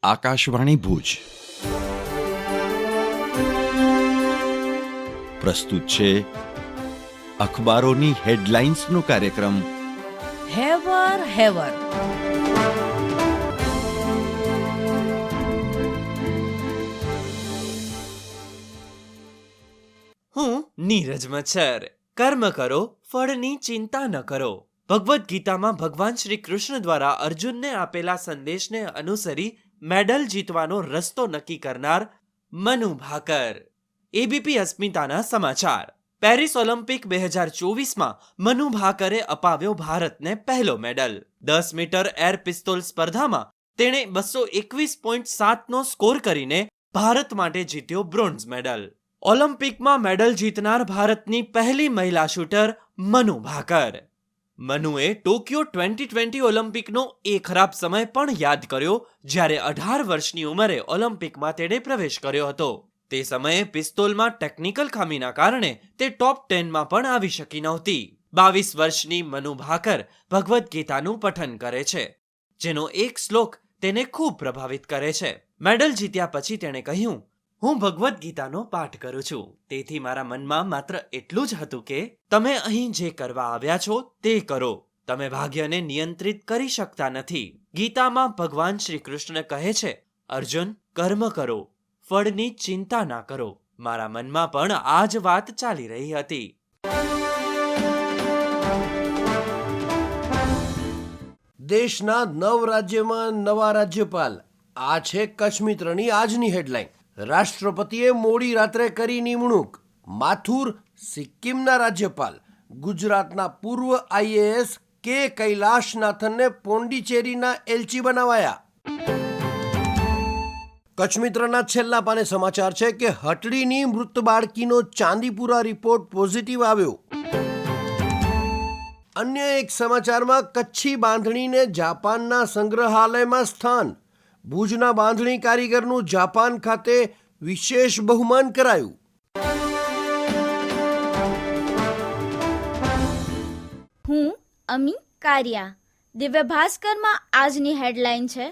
આકાશવાણી ભુજ પ્રસ્તુત છે અખબારોની હેડલાઇન્સનો કાર્યક્રમ હેવર હેવર. હું નીરજ મચ્છર. કર્મ કરો, ફળની ચિંતા ન કરો. ભગવદ્ ગીતામાં ભગવાન શ્રી કૃષ્ણ દ્વારા અર્જુનને આપેલા સંદેશને અનુસરી મેડલ જીતવાનો રસ્તો નક્કી કરનાર મનુ ભાકર. એબીપી અસ્મિતાના સમાચાર. પેરિસ ઓલિમ્પિક 2024માં મનુ ભાકરે અપાવ્યો ભારતને પહેલો મેડલ. 10 મીટર એર પિસ્તોલ સ્પર્ધામાં તેણે 221.7નો સ્કોર કરીને ભારત માટે જીત્યો બ્રોન્ઝ મેડલ. ઓલિમ્પિકમાં મેડલ જીતનાર ભારતની પહેલી મહિલા શૂટર મનુ ભાકર. મનુએ ટોક્યો 2020 ઓલિમ્પિકનો એ ખરાબ સમય પણ યાદ કર્યો જ્યારે 18 વર્ષની ઉંમરે ઓલિમ્પિકમાં તેણે પ્રવેશ કર્યો હતો. તે સમયે પિસ્તોલમાં ટેકનિકલ ખામીના કારણે તે ટોપ 10માં પણ આવી શકી નહોતી. 22 વર્ષની મનુ ભાકર ભગવદ્ ગીતાનું પઠન કરે છે, જેનો એક શ્લોક તેને ખૂબ પ્રભાવિત કરે છે. મેડલ જીત્યા પછી તેણે કહ્યું, હું ભગવદ્ ગીતાનો પાઠ કરું છું, તેથી મારા મનમાં માત્ર એટલું જ હતું કે તમે અહીં જે કરવા આવ્યા છો તે કરો. તમે ભાગ્યને નિયંત્રિત કરી શકતા નથી. ગીતામાં ભગવાન શ્રી કૃષ્ણ કહે છે, અર્જુન, કર્મ કરો, ફળની ચિંતા ના કરો. મારા મનમાં પણ આ જ વાત ચાલી રહી હતી. દેશના 9 રાજ્યમાં નવા રાજ્યપાલ. આ છે કચ્છ મિત્રની આજની હેડલાઇન. રાષ્ટ્રપતિએ મોડી રાત્રે કરી નિમણૂક. માથુર સિક્કિમના રાજ્યપાલ. ગુજરાતના પૂર્વ આઈએએસ કે કૈલાશનાથનને પોંડિચેરીના એલચી બનાવાયા. કચ્છ મિત્રના છેલ્લા પાને સમાચાર છે કે હટડીની મૃત બાળકીનો ચાંદીપુરા રિપોર્ટ પોઝિટિવ આવ્યો. અન્ય એક સમાચારમાં કચ્છી બાંધણીને જાપાનના સંગ્રહાલયમાં સ્થાન. ભુજના બાંધણી કારીગરનું જાપાન ખાતે વિશેષ બહુમાન કરાયું. હું અમી કારિયા. દિવ્ય ભાસ્કરમાં આજની હેડલાઇન છે,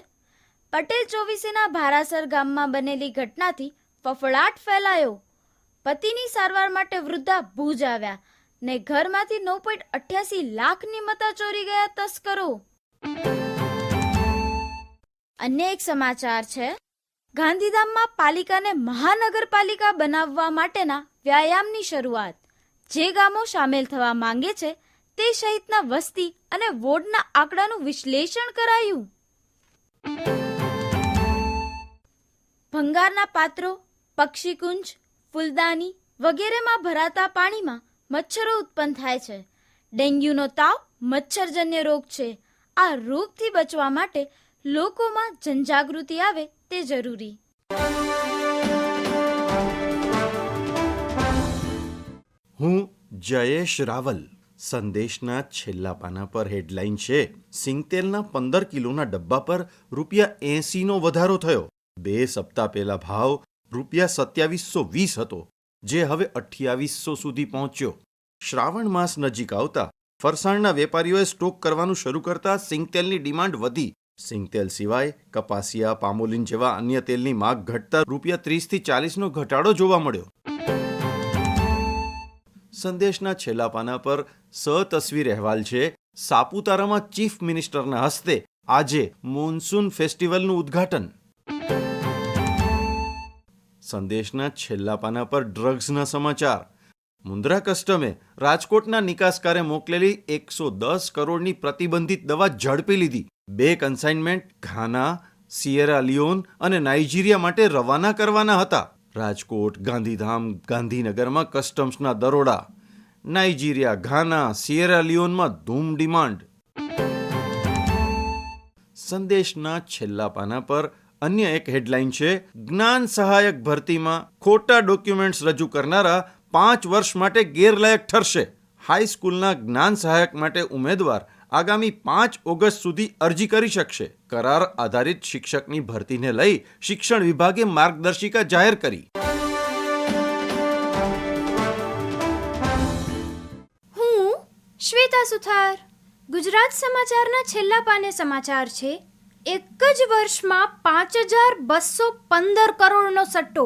પટેલ ચોવીસીના ભારાસર ગામમાં બનેલી ઘટનાથી ફફડાટ ફેલાયો. પતિની સારવાર માટે વૃદ્ધા ભુજ આવ્યા ને ઘરમાંથી 9.88 લાખની મતા ચોરી ગયા તસ્કરો. અન્ય એક સમાચાર છે, ગાંધીધામમાં પાલિકાને મહાનગરપાલિકા બનાવવા માટેના વ્યાયામની શરૂઆત. જે ગામો સામેલ થવા માંગે છે તે સહિતના વસ્તી અને વોર્ડના આંકડાનું વિશ્લેષણ કરાયું. ભંગારના પાત્રો, પક્ષીકુંજ, ફૂલદાની વગેરેમાં ભરાતા પાણીમાં મચ્છરો ઉત્પન્ન થાય છે. ડેન્ગ્યુનો તાવ મચ્છરજન્ય રોગ છે. આ રોગથી બચવા માટે લોકોમાં જનજાગૃતિ આવે તે જરૂરી. હું જયેશ રાવલ. સંદેશના છેલ્લા પાના પર હેડલાઇન છે, સિંગતેલના 15 કિલોના ડબ્બા પર ₹80નો વધારો થયો. 2 સપ્તાહ પહેલા ભાવ ₹2720 હતો, જે હવે 2800 સુધી પહોંચ્યો. શ્રાવણ માસ નજીક આવતા ફરસાણના વેપારીઓએ સ્ટોક કરવાનું શરૂ કરતા સિંગતેલની ડિમાન્ડ વધી. સિંગતેલ સિવાય કપાસિયા, પામોલિન જેવા અન્ય તેલની માંગ ઘટતા ₹30 થી ₹40નો ઘટાડો જોવા મળ્યો. સંદેશના છેલ્લા પાના પર સતસ્વીર અહેવાલ છે, સાપુતારામાં ચીફ મિનિસ્ટરના હસ્તે આજે મોન્સૂન ફેસ્ટિવલનું ઉદ્ઘાટન. સંદેશના છેલ્લા પાના પર ડ્રગ્સના સમાચાર. મુન્દ્રા કસ્ટમે રાજકોટના નિકાસકારે મોકલેલી 110 કરોડની પ્રતિબંધિત દવા ઝડપી લીધી. 2 કન્સાઇનમેન્ટ ઘાના, સિયેરા લિયોન અને નાઇજીરિયા માટે રવાના કરવાના હતા. રાજકોટ, ગાંધીધામ, ગાંધીનગરમાં કસ્ટમ્સના દરોડા. નાઇજીરિયા, ઘાના, સિયેરા લિયોનમાં ધૂમ ડિમાન્ડ. સંદેશના છેલ્લા પાના પર અન્ય એક હેડલાઇન છે, જ્ઞાન સહાયક ભરતીમાં ખોટા ડોક્યુમેન્ટ્સ રજૂ કરનારા 5 વર્ષ માટે ગેરલાયક ઠરશે. હાઈસ્કૂલના જ્ઞાન સહાયક માટે ઉમેદવાર આગામી 5 ઓગસ્ટ સુધી અરજી કરી શકશે. કરાર આધારિત શિક્ષકની ભરતીને લઈ શિક્ષણ વિભાગે માર્ગદર્શિકા જાહેર કરી. હું શ્વેતા સુથાર. ગુજરાત સમાચારના છેલ્લા પાને સમાચાર છે, એક જ વર્ષમાં 5,215 કરોડનો સટ્ટો.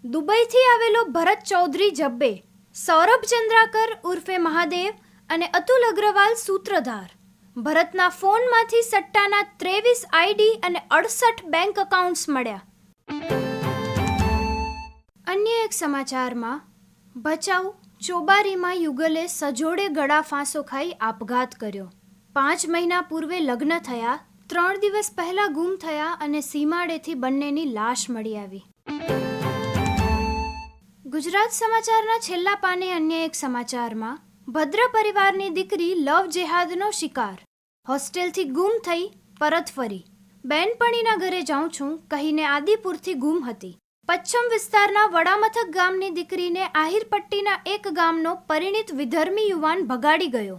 દુબઈથી આવેલો ભરત ચૌધરી જબ્બે, સૌરભ ચંદ્રાકર ઉર્ફે મહાદેવ અને અતુલ અગ્રવાલ સૂત્રધાર. ભરતના ફોનમાંથી સટ્ટાના 23 આઈડી અને 68 બેંક એકાઉન્ટ્સ મળ્યા. અન્ય એક સમાચારમાં ભચાઉ ચોબારીમાં યુગલે સજોડે ગળા ફાંસો ખાઈ આપઘાત કર્યો. 5 મહિના પૂર્વે લગ્ન થયા, 3 દિવસ પહેલા ગુમ થયા અને સીમાડેથી બંનેની લાશ મળી આવી. ગુજરાત સમાચારના છેલ્લા પાને અન્ય એક સમાચારમાં ભદ્ર પરિવારની દીકરી લવ જેહાદનો શિકાર, હોસ્ટેલથી ગુમ થઈ પરત ફરી. બેનપણીના ઘરે જાઉં છું કહીને આદિપુરથી ગુમ હતી. પચ્છમ વિસ્તારના વડામથક ગામની દીકરીને આહિરપટ્ટીના એક ગામનો પરિણીત વિધર્મી યુવાન ભગાડી ગયો.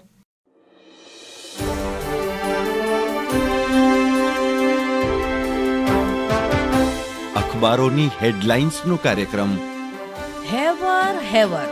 અખબારોની હેડલાઇન્સનો કાર્યક્રમ હેવર હેવર